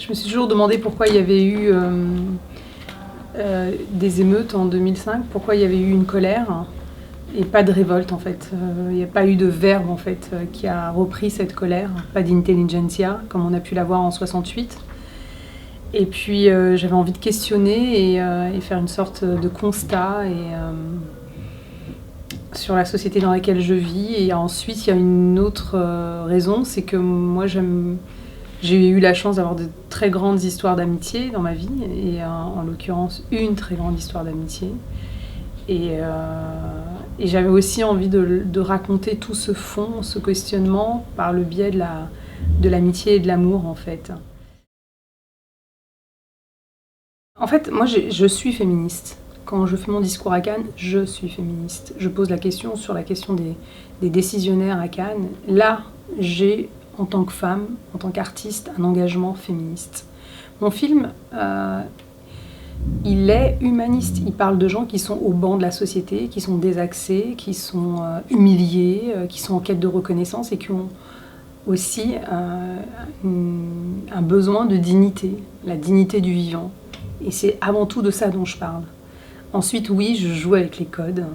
Je me suis toujours demandé pourquoi il y avait eu des émeutes en 2005, pourquoi il y avait eu une colère et pas de révolte en fait. Il n'y a pas eu de verbe en fait qui a repris cette colère, pas d'intelligentsia comme on a pu l'avoir en 68. Et puis j'avais envie de questionner et faire une sorte de constat sur la société dans laquelle je vis. Et ensuite il y a une autre raison, c'est que moi j'ai eu la chance d'avoir de très grandes histoires d'amitié dans ma vie, et en l'occurrence une très grande histoire d'amitié. Et j'avais aussi envie de raconter tout ce fond, ce questionnement, par le biais de l'amitié et de l'amour en fait. En fait, moi je suis féministe. Quand je fais mon discours à Cannes, je suis féministe. Je pose la question sur la question des décisionnaires à Cannes. Là, j'ai, en tant que femme, en tant qu'artiste, un engagement féministe. Mon film, il est humaniste. Il parle de gens qui sont au banc de la société, qui sont désaxés, qui sont humiliés, qui sont en quête de reconnaissance et qui ont aussi un besoin de dignité, la dignité du vivant. Et c'est avant tout de ça dont je parle. Ensuite, oui, je joue avec les codes.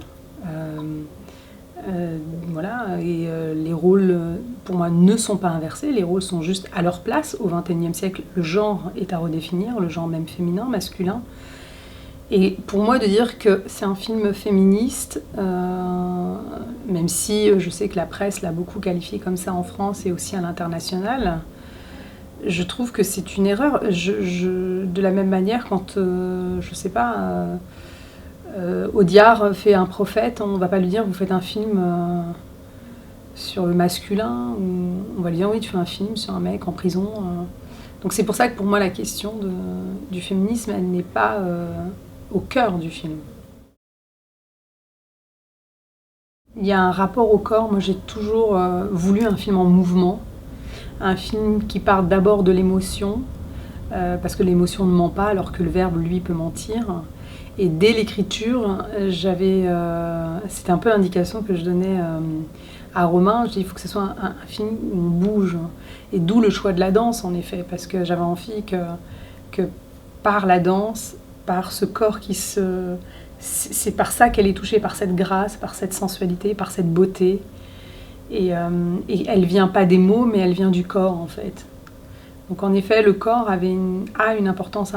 Voilà, et les rôles, pour moi, ne sont pas inversés. Les rôles sont juste à leur place. Au XXIe siècle, le genre est à redéfinir, le genre même féminin, masculin. Et pour moi, de dire que c'est un film féministe, même si je sais que la presse l'a beaucoup qualifié comme ça en France et aussi à l'international, je trouve que c'est une erreur. De la même manière, quand, je sais pas, Audiard fait un prophète, on va pas lui dire vous faites un film sur le masculin, ou on va lui dire oui tu fais un film sur un mec en prison. Donc c'est pour ça que pour moi la question du féminisme, elle n'est pas au cœur du film. Il y a un rapport au corps. Moi j'ai toujours voulu un film en mouvement, un film qui part d'abord de l'émotion, parce que l'émotion ne ment pas alors que le verbe lui peut mentir. Et dès l'écriture, c'était un peu l'indication que je donnais à Romain. Je dis il faut que ce soit un film où on bouge. Et d'où le choix de la danse en effet, parce que j'avais envie que par la danse, par ce corps c'est par ça qu'elle est touchée, par cette grâce, par cette sensualité, par cette beauté. Et elle vient pas des mots, mais elle vient du corps en fait. Donc en effet, le corps a une importance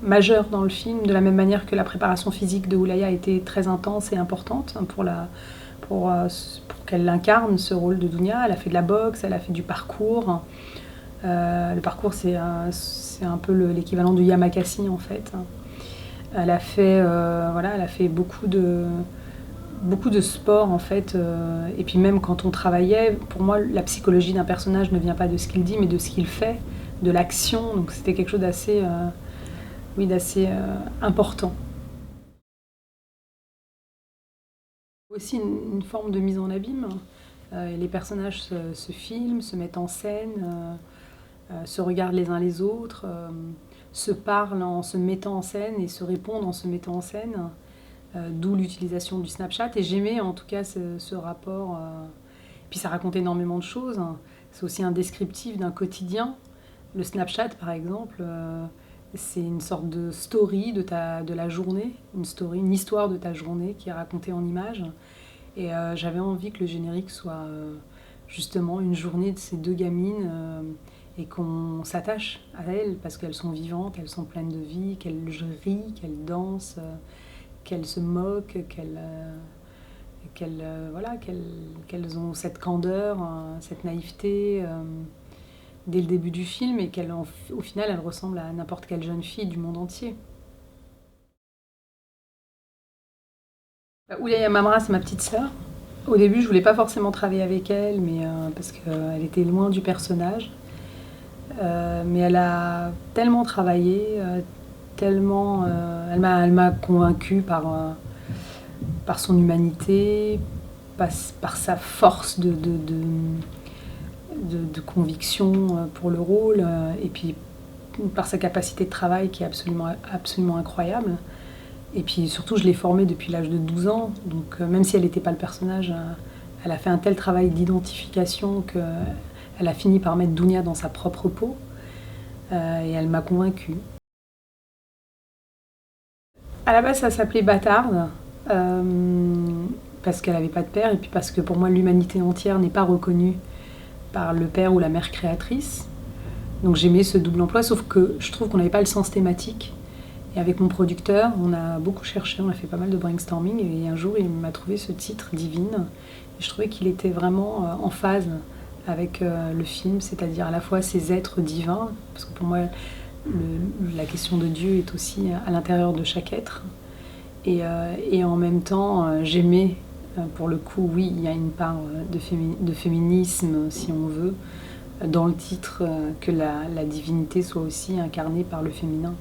majeure dans le film, de la même manière que la préparation physique de Oulaya était très intense et importante pour qu'elle incarne ce rôle de Dounia. Elle a fait de la boxe, elle a fait du parcours. Le parcours, c'est un peu l'équivalent du yamakasi en fait. Elle a fait beaucoup de sport en fait, et puis même quand on travaillait, pour moi la psychologie d'un personnage ne vient pas de ce qu'il dit mais de ce qu'il fait, de l'action, donc c'était quelque chose d'assez important. Aussi une forme de mise en abîme. Les personnages se filment, se mettent en scène, se regardent les uns les autres, se parlent en se mettant en scène et se répondent en se mettant en scène. D'où l'utilisation du Snapchat. Et j'aimais en tout cas ce rapport. Puis ça raconte énormément de choses. C'est aussi un descriptif d'un quotidien. Le Snapchat, par exemple, c'est une sorte de story de la journée, une histoire de ta journée qui est racontée en images. Et j'avais envie que le générique soit justement une journée de ces deux gamines et qu'on s'attache à elles parce qu'elles sont vivantes, elles sont pleines de vie, qu'elles rient, qu'elles dansent. Qu'elles se moquent, qu'elles ont cette candeur, cette naïveté dès le début du film, et qu'au final elles ressemblent à n'importe quelle jeune fille du monde entier. Oulaya Mamra, c'est ma petite sœur. Au début, je voulais pas forcément travailler avec elle, mais parce qu'elle était loin du personnage. Mais elle a tellement travaillé, elle m'a convaincue par son humanité, par sa force de conviction pour le rôle, et puis par sa capacité de travail qui est absolument incroyable. Et puis surtout, je l'ai formée depuis l'âge de 12 ans, donc même si elle n'était pas le personnage, elle a fait un tel travail d'identification qu'elle a fini par mettre Dounia dans sa propre peau. et elle m'a convaincue. À la base, ça s'appelait Bâtarde, parce qu'elle n'avait pas de père, et puis parce que pour moi, l'humanité entière n'est pas reconnue par le père ou la mère créatrice. Donc j'aimais ce double emploi, sauf que je trouve qu'on n'avait pas le sens thématique. Et avec mon producteur, on a beaucoup cherché, on a fait pas mal de brainstorming, et un jour, il m'a trouvé ce titre, Divine. Et je trouvais qu'il était vraiment en phase avec le film, c'est-à-dire à la fois ces êtres divins, parce que pour moi, la question de Dieu est aussi à l'intérieur de chaque être. Et en même temps, j'aimais, pour le coup, oui, il y a une part de féminisme, si on veut, dans le titre, que la divinité soit aussi incarnée par le féminin.